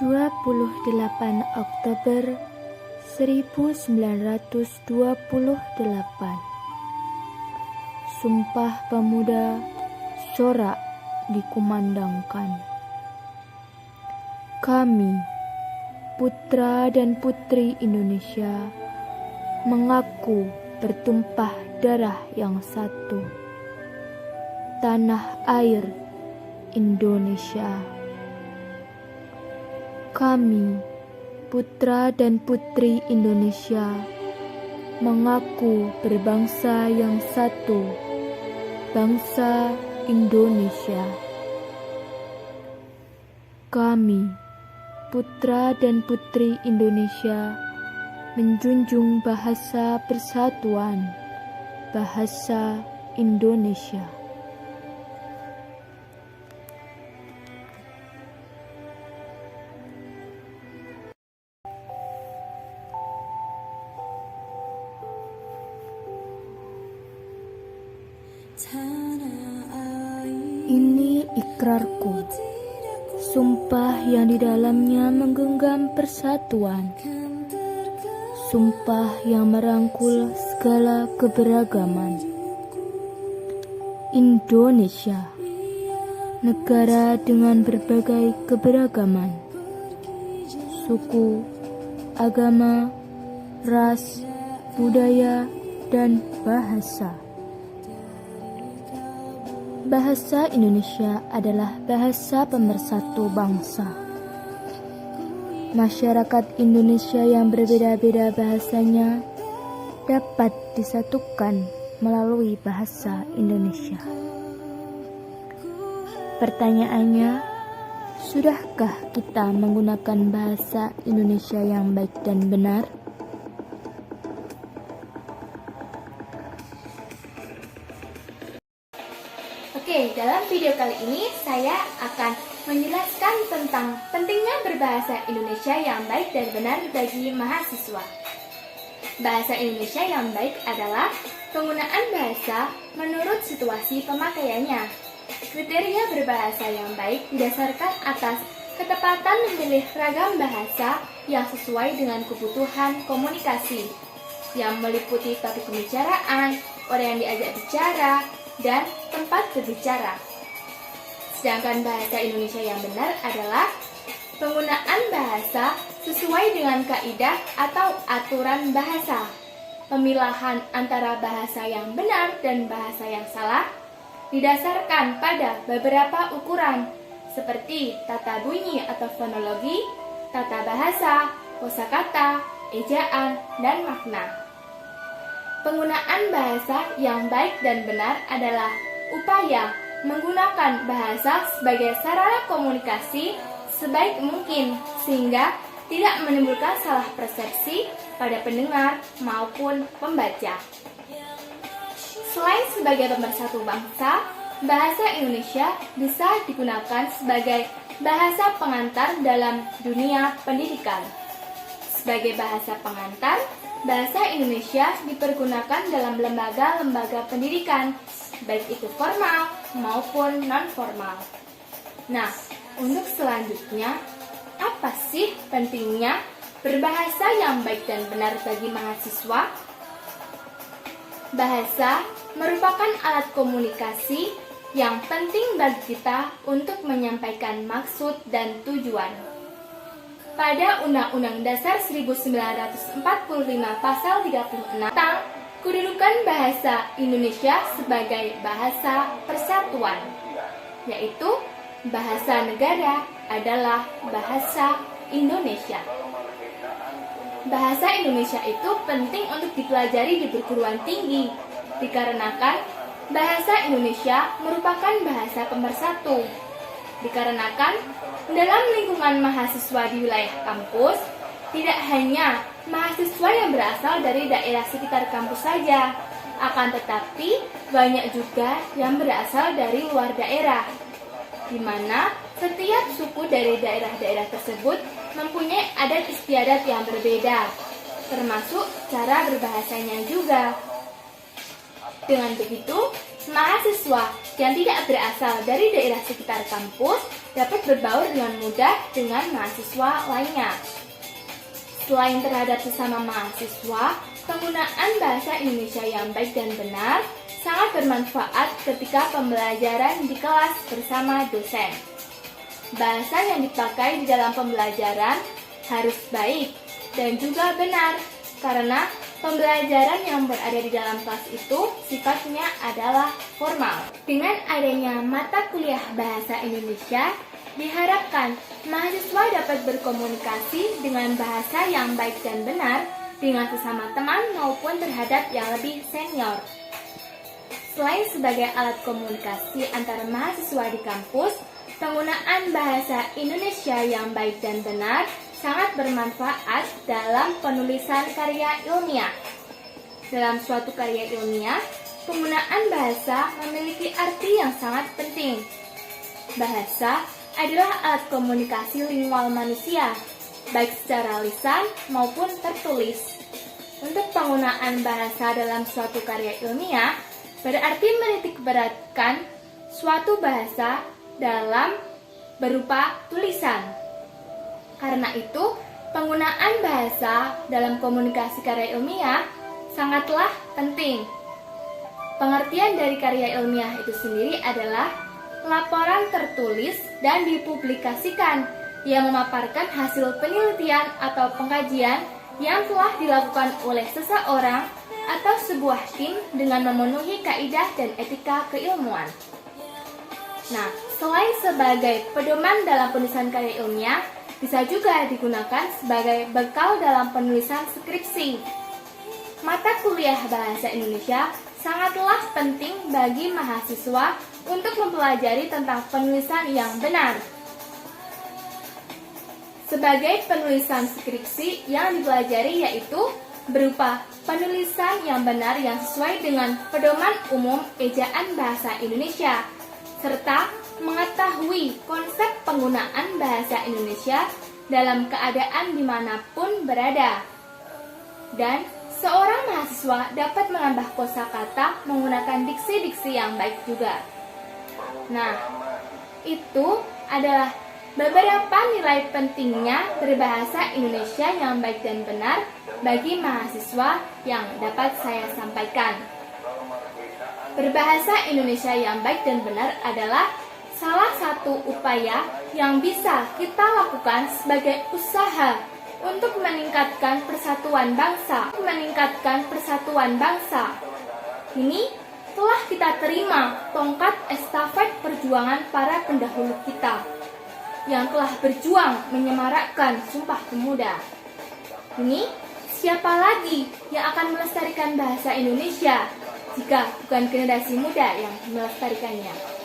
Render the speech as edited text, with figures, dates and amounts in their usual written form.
28 Oktober 1928. Sumpah Pemuda sorak dikumandangkan. Kami, putra dan putri Indonesia, mengaku bertumpah darah yang satu, tanah air Indonesia. Kami, putra dan putri Indonesia, mengaku berbangsa yang satu, bangsa Indonesia. Kami, putra dan putri Indonesia, menjunjung bahasa persatuan, bahasa Indonesia. Ini ikrarku, sumpah yang di dalamnya menggenggam persatuan, sumpah yang merangkul segala keberagaman. Indonesia, negara dengan berbagai keberagaman, suku, agama, ras, budaya, dan bahasa. Bahasa Indonesia adalah bahasa pemersatu bangsa. Masyarakat Indonesia yang berbeda-beda bahasanya dapat disatukan melalui bahasa Indonesia. Pertanyaannya, sudahkah kita menggunakan bahasa Indonesia yang baik dan benar? Oke, dalam video kali ini saya akan menjelaskan tentang pentingnya berbahasa Indonesia yang baik dan benar bagi mahasiswa. Bahasa Indonesia yang baik adalah penggunaan bahasa menurut situasi pemakaiannya. Kriteria berbahasa yang baik didasarkan atas ketepatan memilih ragam bahasa yang sesuai dengan kebutuhan komunikasi, yang meliputi topik pembicaraan, orang yang diajak bicara, dan tempat berbicara. Sedangkan bahasa Indonesia yang benar adalah penggunaan bahasa sesuai dengan kaidah atau aturan bahasa. Pemilahan antara bahasa yang benar dan bahasa yang salah didasarkan pada beberapa ukuran seperti tata bunyi atau fonologi, tata bahasa, kosakata, ejaan, dan makna. Penggunaan bahasa yang baik dan benar adalah upaya menggunakan bahasa sebagai sarana komunikasi sebaik mungkin sehingga tidak menimbulkan salah persepsi pada pendengar maupun pembaca. Selain sebagai pemersatu bangsa, bahasa Indonesia bisa digunakan sebagai bahasa pengantar dalam dunia pendidikan. Sebagai bahasa pengantar, bahasa Indonesia dipergunakan dalam lembaga-lembaga pendidikan, baik itu formal maupun non-formal. Nah, untuk selanjutnya, apa sih pentingnya berbahasa yang baik dan benar bagi mahasiswa? Bahasa merupakan alat komunikasi yang penting bagi kita untuk menyampaikan maksud dan tujuan. Pada Undang-Undang Dasar 1945 Pasal 36 tentang kedudukan bahasa Indonesia sebagai bahasa persatuan, yaitu bahasa negara adalah bahasa Indonesia. Bahasa Indonesia itu penting untuk dipelajari di perguruan tinggi, dikarenakan bahasa Indonesia merupakan bahasa pemersatu. Dikarenakan dalam lingkungan mahasiswa di wilayah kampus, tidak hanya mahasiswa yang berasal dari daerah sekitar kampus saja, akan tetapi banyak juga yang berasal dari luar daerah, di mana setiap suku dari daerah-daerah tersebut mempunyai adat istiadat yang berbeda, termasuk cara berbahasanya juga. Dengan begitu, Mahasiswa yang tidak berasal dari daerah sekitar kampus dapat berbaur dengan mudah dengan mahasiswa lainnya. Selain terhadap sesama mahasiswa, penggunaan bahasa Indonesia yang baik dan benar sangat bermanfaat ketika pembelajaran di kelas bersama dosen. Bahasa yang dipakai di dalam pembelajaran harus baik dan juga benar, karena pembelajaran yang berada di dalam kelas itu sifatnya adalah formal. Dengan adanya mata kuliah bahasa Indonesia, diharapkan mahasiswa dapat berkomunikasi dengan bahasa yang baik dan benar dengan sesama teman maupun terhadap yang lebih senior. Selain sebagai alat komunikasi antara mahasiswa di kampus, penggunaan bahasa Indonesia yang baik dan benar sangat bermanfaat dalam penulisan karya ilmiah. Dalam suatu karya ilmiah, penggunaan bahasa memiliki arti yang sangat penting. Bahasa adalah alat komunikasi lingual manusia, baik secara lisan maupun tertulis. Untuk penggunaan bahasa dalam suatu karya ilmiah, berarti menitikberatkan suatu bahasa dalam berupa tulisan. Karena itu, penggunaan bahasa dalam komunikasi karya ilmiah sangatlah penting. Pengertian dari karya ilmiah itu sendiri adalah laporan tertulis dan dipublikasikan yang memaparkan hasil penelitian atau pengkajian yang telah dilakukan oleh seseorang atau sebuah tim dengan memenuhi kaidah dan etika keilmuan. Nah, selain sebagai pedoman dalam penulisan karya ilmiah, bisa juga digunakan sebagai bekal dalam penulisan skripsi. Mata kuliah bahasa Indonesia sangatlah penting bagi mahasiswa untuk mempelajari tentang penulisan yang benar. Sebagai penulisan skripsi yang dipelajari yaitu berupa penulisan yang benar yang sesuai dengan pedoman umum ejaan bahasa Indonesia, serta mengetahui konsep penggunaan bahasa Indonesia dalam keadaan dimanapun berada. Dan seorang mahasiswa dapat menambah kosakata menggunakan diksi-diksi yang baik juga. Nah, itu adalah beberapa nilai pentingnya berbahasa Indonesia yang baik dan benar bagi mahasiswa yang dapat saya sampaikan. Berbahasa Indonesia yang baik dan benar adalah salah satu upaya yang bisa kita lakukan sebagai usaha untuk meningkatkan persatuan bangsa. Ini telah kita terima tongkat estafet perjuangan para pendahulu kita yang telah berjuang menyemarakkan Sumpah Pemuda. Ini siapa lagi yang akan melestarikan bahasa Indonesia jika bukan generasi muda yang melestarikannya?